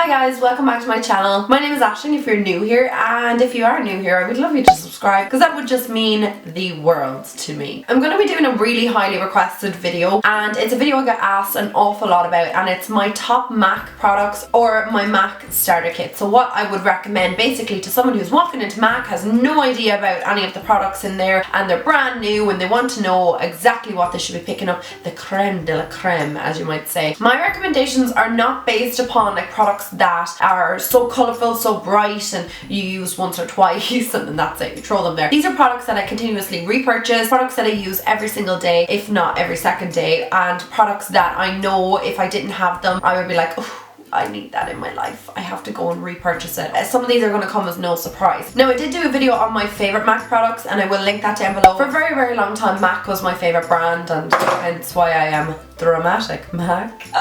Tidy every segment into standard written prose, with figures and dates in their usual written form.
Hi guys, welcome back to my channel. My name is Ashley if you're new here, and if you are new here I would love you to subscribe because that would just mean the world to me. I'm going to be doing a really highly requested video, and it's a video I get asked an awful lot about, and it's my top MAC products or my MAC starter kit. So what I would recommend basically to someone who's walking into MAC, has no idea about any of the products in there, and they're brand new and they want to know exactly what they should be picking up, the creme de la creme as you might say. My recommendations are not based upon like products that are so colourful, so bright, and you use once or twice and then that's it, you throw them there. These are products that I continuously repurchase, products that I use every single day, if not every second day, and products that I know if I didn't have them I would be like, oh, I need that in my life, I have to go and repurchase it. Some of these are going to come as no surprise. Now I did do a video on my favourite MAC products and I will link that down below. For a very, very long time MAC was my favourite brand, and hence why I am DramaticMac.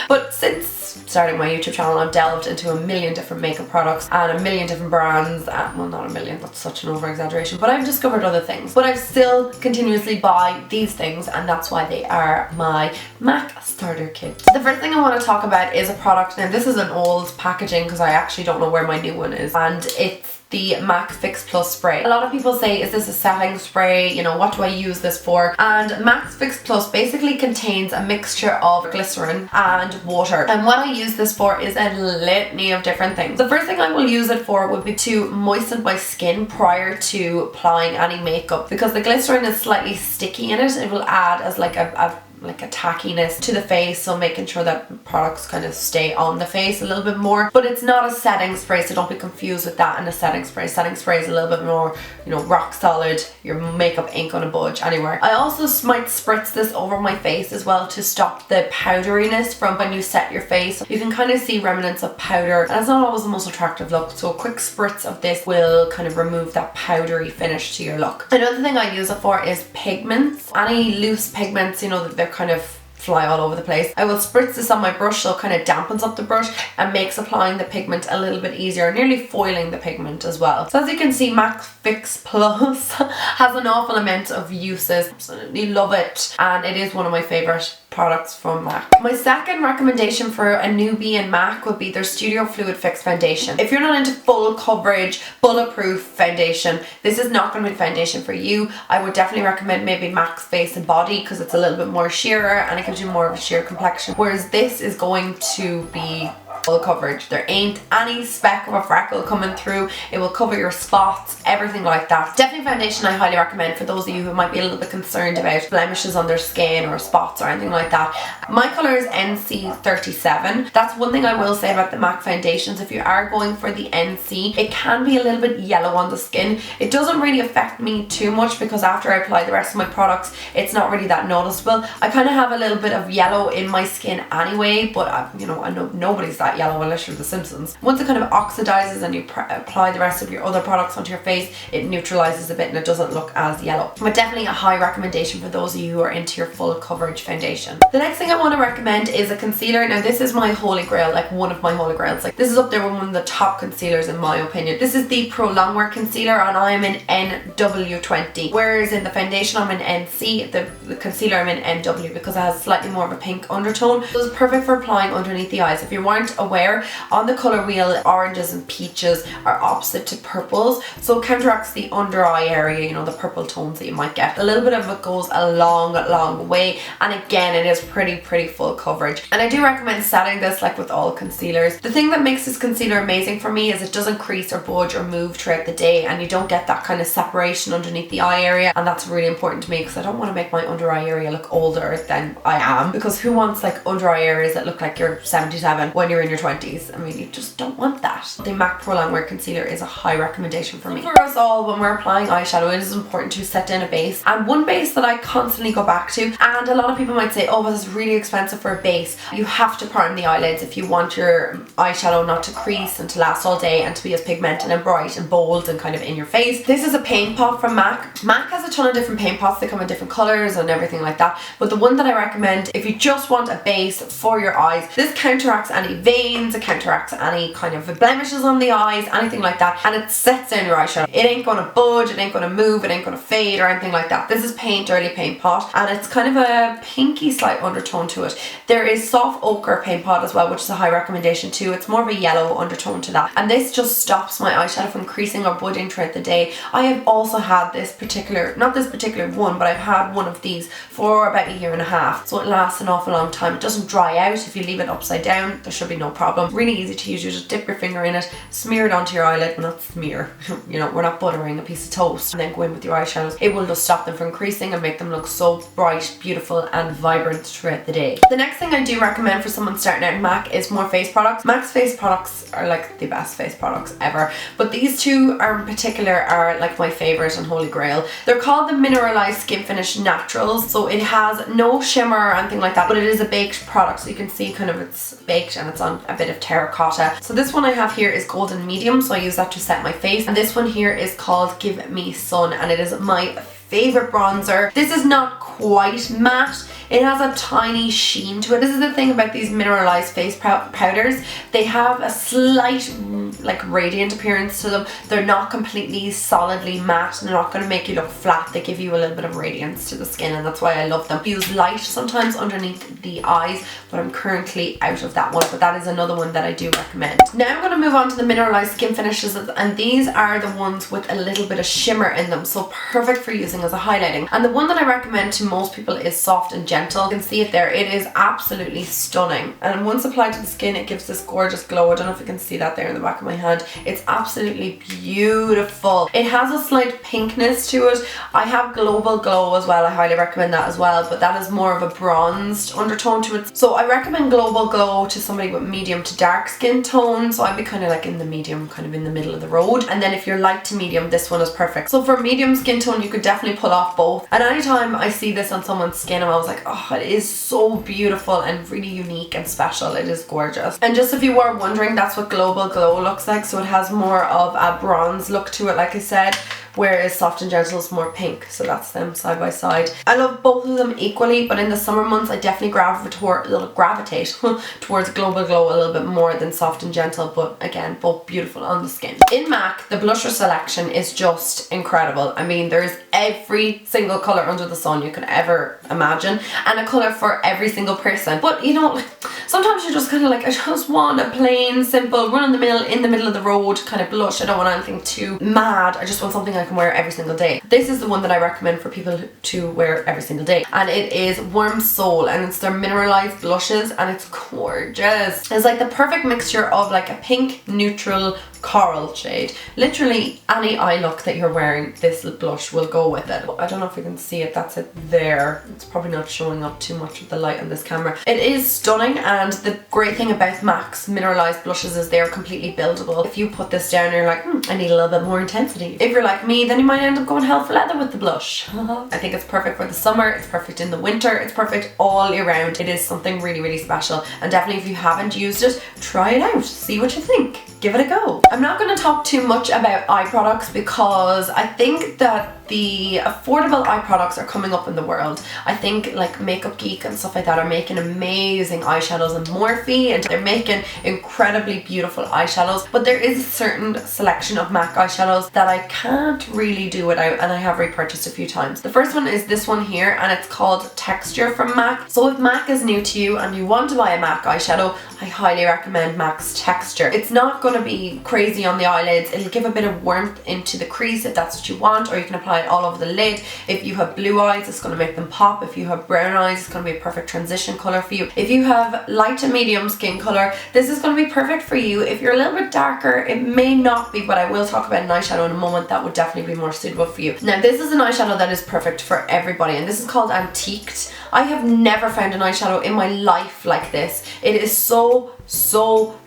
But since starting my YouTube channel I've delved into a million different makeup products and a million different brands. Well, not a million, that's such an over exaggeration, but I've discovered other things. But I still continuously buy these things, and that's why they are my MAC starter kit. The first thing I want to talk about is a product. Now this is an old packaging because I actually don't know where my new one is, and it's the MAC Fix Plus spray. A lot of people say, is this a setting spray? You know, what do I use this for? And MAC Fix Plus basically contains a mixture of glycerin and water. And what I use this for is a litany of different things. The first thing I will use it for would be to moisten my skin prior to applying any makeup, because the glycerin is slightly sticky in it. It will add as like a tackiness to the face, so making sure that products kind of stay on the face a little bit more. But it's not a setting spray, so don't be confused with that and a setting spray. Setting spray is a little bit more, you know, rock solid. Your makeup ain't gonna budge anywhere. I also might spritz this over my face as well to stop the powderiness from when you set your face. You can kind of see remnants of powder, and it's not always the most attractive look, so a quick spritz of this will kind of remove that powdery finish to your look. Another thing I use it for is pigments. Any loose pigments, you know, that they're kind of fly all over the place. I will spritz this on my brush so it kind of dampens up the brush and makes applying the pigment a little bit easier, nearly foiling the pigment as well. So as you can see, MAC Fix Plus has an awful amount of uses. Absolutely love it, and it is one of my favourite products from MAC. My second recommendation for a newbie in MAC would be their Studio Fluid Fix foundation. If you're not into full coverage, bulletproof foundation, this is not going to be the foundation for you. I would definitely recommend maybe MAC's Face and Body because it's a little bit more sheerer and it gives you more of a sheer complexion, whereas this is going to be full coverage. There ain't any speck of a freckle coming through. It will cover your spots, everything like that. Definitely foundation I highly recommend for those of you who might be a little bit concerned about blemishes on their skin or spots or anything like that. My colour is NC37. That's one thing I will say about the MAC foundations. If you are going for the NC, it can be a little bit yellow on the skin. It doesn't really affect me too much because after I apply the rest of my products it's not really that noticeable. I kind of have a little bit of yellow in my skin anyway, but you know, I know nobody's that yellow unless you're The Simpsons. Once it kind of oxidizes and you apply the rest of your other products onto your face, it neutralizes a bit and it doesn't look as yellow. But definitely a high recommendation for those of you who are into your full coverage foundation. The next thing I want to recommend is a concealer. Now this is my holy grail, like one of my holy grails. Like this is up there with one of the top concealers in my opinion. This is the Pro Longwear Concealer and I am in NW20, whereas in the foundation I'm in NC, the concealer I'm in NW because it has slightly more of a pink undertone. So it's perfect for applying underneath the eyes. If you weren't aware, on the colour wheel oranges and peaches are opposite to purples, so it counteracts the under eye area, you know, the purple tones that you might get. A little bit of it goes a long way, and again it is pretty full coverage, and I do recommend setting this like with all concealers. The thing that makes this concealer amazing for me is it doesn't crease or budge or move throughout the day, and you don't get that kind of separation underneath the eye area, and that's really important to me because I don't want to make my under eye area look older than I am, because who wants like under eye areas that look like you're 77 when you're in your 20s? I mean, you just don't want that. The MAC Pro Longwear Concealer is a high recommendation for me. For us all, when we're applying eyeshadow, it is important to set down a base, and one base that I constantly go back to, and a lot of people might say, oh, but it's really expensive for a base. You have to prime the eyelids if you want your eyeshadow not to crease and to last all day and to be as pigmented and bright and bold and kind of in your face. This is a paint pot from MAC. MAC has a ton of different paint pots. They come in different colours and everything like that, but the one that I recommend if you just want a base for your eyes, this counteracts any veins, it counteracts any kind of blemishes on the eyes, anything like that, and it sets down your eyeshadow. It ain't gonna budge, it ain't gonna move, it ain't gonna fade or anything like that. This is Paint Early Paint Pot, and it's kind of a pinky slight undertone to it. There is Soft Ochre Paint Pot as well, which is a high recommendation too. It's more of a yellow undertone to that, and this just stops my eyeshadow from creasing or budding throughout the day. I have also had this particular, not this particular one, but I've had one of these for about a year and a half, so it lasts an awful long time. It doesn't dry out if you leave it upside down. There should be no problem. Really easy to use. You just dip your finger in it, smear it onto your eyelid. Well, not smear, you know, we're not buttering a piece of toast, and then go in with your eyeshadows. It will just stop them from creasing and make them look so bright, beautiful and vibrant throughout the day. The next thing I do recommend for someone starting out in MAC is more face products. MAC's face products are like the best face products ever, but these two are in particular are like my favourite and holy grail. They're called the Mineralized Skinfinish Naturals, so it has no shimmer or anything like that, but it is a baked product, so you can see kind of it's baked and it's on a bit of terracotta. So this one I have here is golden medium, so I use that to set my face, and this one here is called Give Me Sun, and it is my favorite bronzer. This is not quite matte. It has a tiny sheen to it. This is the thing about these mineralized face powders. They have a slight like radiant appearance to them. They're not completely solidly matte. They're not going to make you look flat. They give you a little bit of radiance to the skin, and that's why I love them. I use light sometimes underneath the eyes, but I'm currently out of that one, but that is another one that I do recommend. Now I'm going to move on to the Mineralized Skin Finishes, and these are the ones with a little bit of shimmer in them, so perfect for using as a highlighting. And the one that I recommend to most people is Soft and Gentle. You can see it there. It is absolutely stunning, and once applied to the skin it gives this gorgeous glow. I don't know if you can see that there in the back of my hand. It's absolutely beautiful. It has a slight pinkness to it. I have Global Glow as well. I highly recommend that as well, but that is more of a bronzed undertone to it. So I recommend Global Glow to somebody with medium to dark skin tone, so I'd be kind of like in the medium, kind of in the middle of the road. And then if you're light to medium, this one is perfect. So for medium skin tone you could definitely pull off both, and anytime I see this on someone's skin I was like, oh, it is so beautiful and really unique and special. It is gorgeous. And just if you were wondering, that's what Global Glow looks like. So it has more of a bronze look to it, like I said, whereas Soft and Gentle is more pink. So that's them side by side. I love both of them equally, but in the summer months I definitely gravitate towards Global Glow a little bit more than Soft and Gentle, but again, both beautiful on the skin. In MAC, the blusher selection is just incredible. I mean, there's every single colour under the sun you could ever imagine, and a colour for every single person. But you know, sometimes you're just kind of like, I just want a plain, simple, run in the middle of the road kind of blush. I don't want anything too mad. I just want something I can wear every single day. This is the one that I recommend for people to wear every single day, and it is Warm Soul, and it's their Mineralized blushes, and it's gorgeous. It's like the perfect mixture of like a pink, neutral, coral shade. Literally any eye look that you're wearing, this blush will go with it. I don't know if you can see it, that's it there. It's probably not showing up too much with the light on this camera. It is stunning, and the great thing about MAC's Mineralized blushes is they're completely buildable. If you put this down you're like, I need a little bit more intensity. If you're like me, then you might end up going hell for leather with the blush. I think it's perfect for the summer, it's perfect in the winter, it's perfect all year round. It is something really, really special, and definitely if you haven't used it, try it out, see what you think. Give it a go. I'm not going to talk too much about eye products because I think that the affordable eye products are coming up in the world. I think like Makeup Geek and stuff like that are making amazing eyeshadows, and Morphe, and they're making incredibly beautiful eyeshadows, but there is a certain selection of MAC eyeshadows that I can't really do without, and I have repurchased a few times. The first one is this one here, and it's called Texture from MAC. So if MAC is new to you and you want to buy a MAC eyeshadow, I highly recommend MAC's Texture. It's not going to be crazy on the eyelids. It'll give a bit of warmth into the crease if that's what you want, or you can apply it all over the lid. If you have blue eyes, it's going to make them pop. If you have brown eyes, it's going to be a perfect transition color for you. If you have light to medium skin color, this is going to be perfect for you. If you're a little bit darker, it may not be, but I will talk about an eyeshadow in a moment that would definitely be more suitable for you. Now this is an eyeshadow that is perfect for everybody, and this is called Antiqued. I have never found an eyeshadow in my life like this. It is so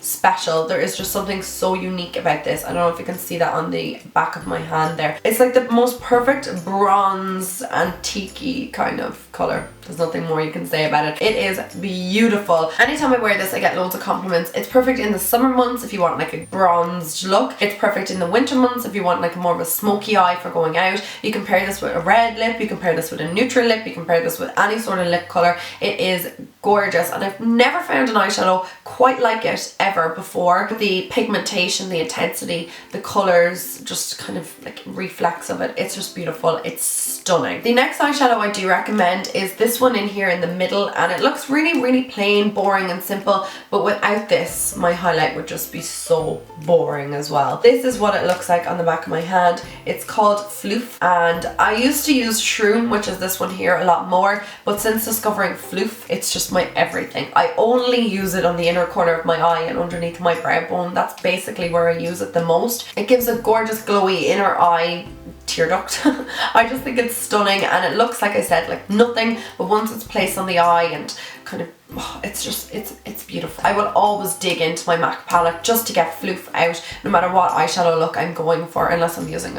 special. There is just something so unique about this. I don't know if you can see that on the back of my hand there. It's like the most perfect bronze antique-y kind of color. There's nothing more you can say about it. It is beautiful. Anytime I wear this I get loads of compliments. It's perfect in the summer months if you want like a bronzed look. It's perfect in the winter months if you want like more of a smoky eye for going out. You can pair this with a red lip, you can pair this with a neutral lip, you can pair this with any sort of lip color. It is gorgeous, and I've never found an eyeshadow quite quite like it ever before. The pigmentation, the intensity, the colours, just kind of like reflex of it. It's just beautiful. It's stunning. The next eyeshadow I do recommend is this one in here in the middle, and it looks really, really plain, boring and simple, but without this, my highlight would just be so boring as well. This is what it looks like on the back of my hand. It's called Phloof, and I used to use Shroom, which is this one here, a lot more, but since discovering Phloof, it's just my everything. I only use it on the inner corner of my eye and underneath my brow bone. That's basically where I use it the most. It gives a gorgeous glowy inner eye tear duct. I just think it's stunning, and it looks, like I said, like nothing, but once it's placed on the eye and kind of, it's just, it's beautiful. I will always dig into my MAC palette just to get Phloof out, no matter what eyeshadow look I'm going for, unless I'm using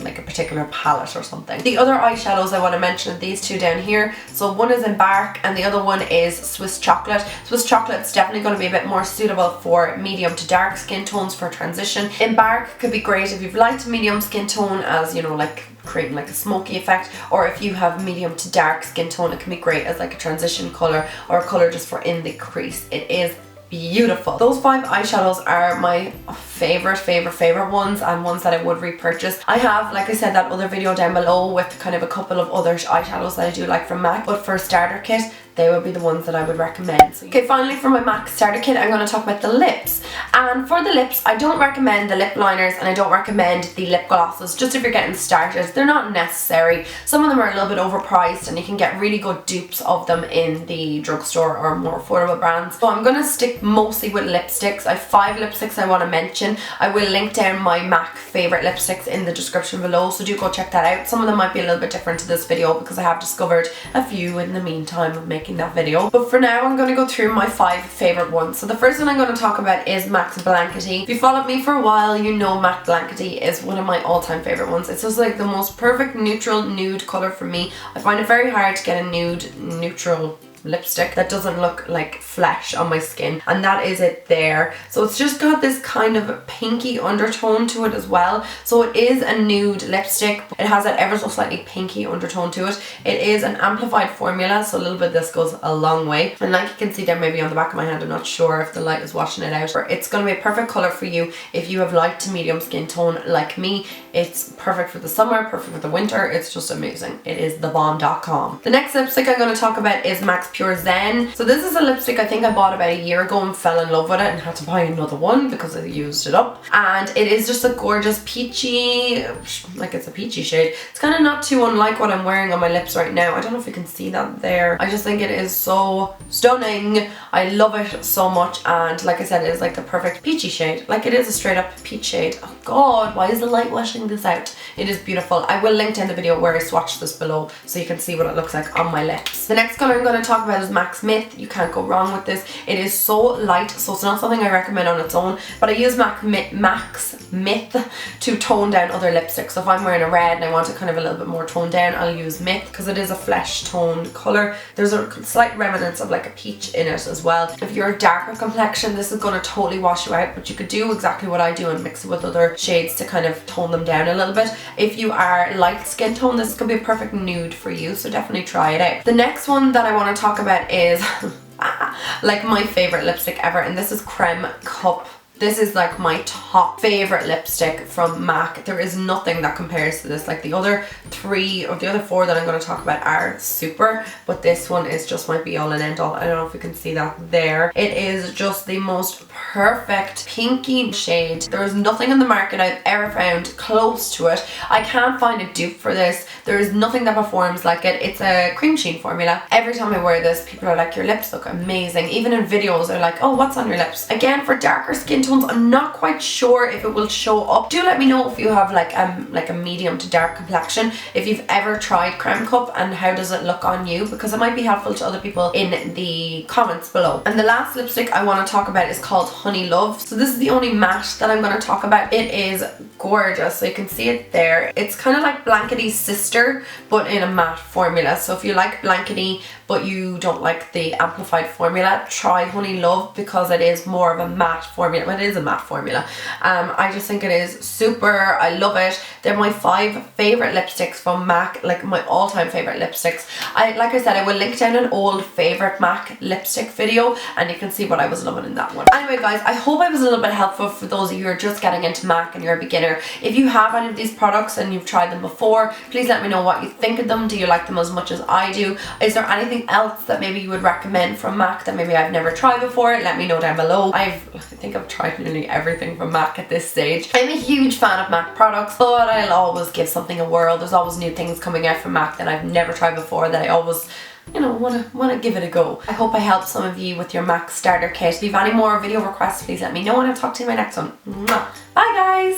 like a particular palette or something. The other eyeshadows I want to mention are these two down here. So one is Embark and the other one is Swiss Chocolate. Swiss Chocolate's definitely going to be a bit more suitable for medium to dark skin tones for transition. Embark could be great if you've light to medium skin tone, as you know, like creating like a smoky effect, or if you have medium to dark skin tone, it can be great as like a transition colour or a colour just for in the crease. It is beautiful. Those 5 eyeshadows are my favorite ones, and ones that I would repurchase. I have, like I said, that other video down below with kind of a couple of other eyeshadows that I do like from MAC, but for a starter kit, they would be the ones that I would recommend. So, okay, finally for my MAC starter kit, I'm going to talk about the lips. And for the lips, I don't recommend the lip liners and I don't recommend the lip glosses, just if you're getting started. They're not necessary. Some of them are a little bit overpriced and you can get really good dupes of them in the drugstore or more affordable brands. So I'm going to stick mostly with lipsticks. I have 5 lipsticks I want to mention. I will link down my MAC favourite lipsticks in the description below, so do go check that out. Some of them might be a little bit different to this video because I have discovered a few in the meantime of making that video. But for now, I'm going to go through my 5 favourite ones. So the first one I'm going to talk about is MAC's Blankety. If you followed me for a while, you know MAC Blankety is one of my all-time favourite ones. It's just like the most perfect neutral nude colour for me. I find it very hard to get a nude neutral lipstick that doesn't look like flesh on my skin, and that is it there. So it's just got this kind of pinky undertone to it as well. So it is a nude lipstick. It has that ever so slightly pinky undertone to it. It is an amplified formula, so a little bit of this goes a long way. And like you can see there maybe on the back of my hand, I'm not sure if the light is washing it out. It's going to be a perfect colour for you if you have light to medium skin tone like me. It's perfect for the summer, perfect for the winter. It's just amazing. It is thebomb.com. The next lipstick I'm going to talk about is MAC's Pure Zen. So this is a lipstick I think I bought about a year ago and fell in love with it and had to buy another one because I used it up. And it is just a gorgeous peachy, like it's a peachy shade. It's kind of not too unlike what I'm wearing on my lips right now. I don't know if you can see that there. I just think it is so stunning. I love it so much, and like I said, it is like the perfect peachy shade. Like it is a straight up peach shade. Oh god, why is the light washing this out? It is beautiful. I will link down the video where I swatched this below so you can see what it looks like on my lips. The next colour I'm going to talk about is MAC's Myth. You can't go wrong with this. It is so light, so it's not something I recommend on its own, but I use MAC's Myth to tone down other lipsticks. So if I'm wearing a red and I want it kind of a little bit more toned down, I'll use Myth because it is a flesh toned colour. There's a slight remnants of like a peach in it as well. If you're a darker complexion, this is going to totally wash you out, but you could do exactly what I do and mix it with other shades to kind of tone them down a little bit. If you are light skin tone, this could be a perfect nude for you, so definitely try it out. The next one that I want to talk about is like my favourite lipstick ever, and this is Creme Cup. This is like my top favourite lipstick from MAC. There is nothing that compares to this. Like the other 3 or the other 4 that I'm going to talk about are super, but this one is just my be all and end all. I don't know if you can see that there. It is just the most perfect pinky shade. There is nothing on the market I've ever found close to it. I can't find a dupe for this. There is nothing that performs like it. It's a cream sheen formula. Every time I wear this, people are like, your lips look amazing. Even in videos, they're like, oh, what's on your lips? Again, for darker skin tones, I'm not quite sure if it will show up. Do let me know if you have like a medium to dark complexion, if you've ever tried Creme Cup and how does it look on you, because it might be helpful to other people in the comments below. And the last lipstick I want to talk about is called Honey Love. So this is the only matte that I'm going to talk about. It is gorgeous, so you can see it there. It's kind of like Blankety's sister but in a matte formula. So if you like Blankety but you don't like the amplified formula, try Honey Love because it is more of a matte formula. Well, it is a matte formula. I just think it is super. I love it. They're my 5 favourite lipsticks from MAC, like my all-time favourite lipsticks. Like I said, I will link down an old favourite MAC lipstick video and you can see what I was loving in that one. Anyway guys, I hope I was a little bit helpful for those of you who are just getting into MAC and you're a beginner. If you have any of these products and you've tried them before, please let me know what you think of them. Do you like them as much as I do? Is there anything else that maybe you would recommend from MAC that maybe I've never tried before? Let me know down below. I think I've tried nearly everything from MAC at this stage. I'm a huge fan of MAC products, but I'll always give something a whirl. There's always new things coming out from MAC that I've never tried before that I always, you know, want to give it a go. I hope I helped some of you with your MAC starter kit. If you have any more video requests, please let me know and I'll talk to you in my next one. Bye guys!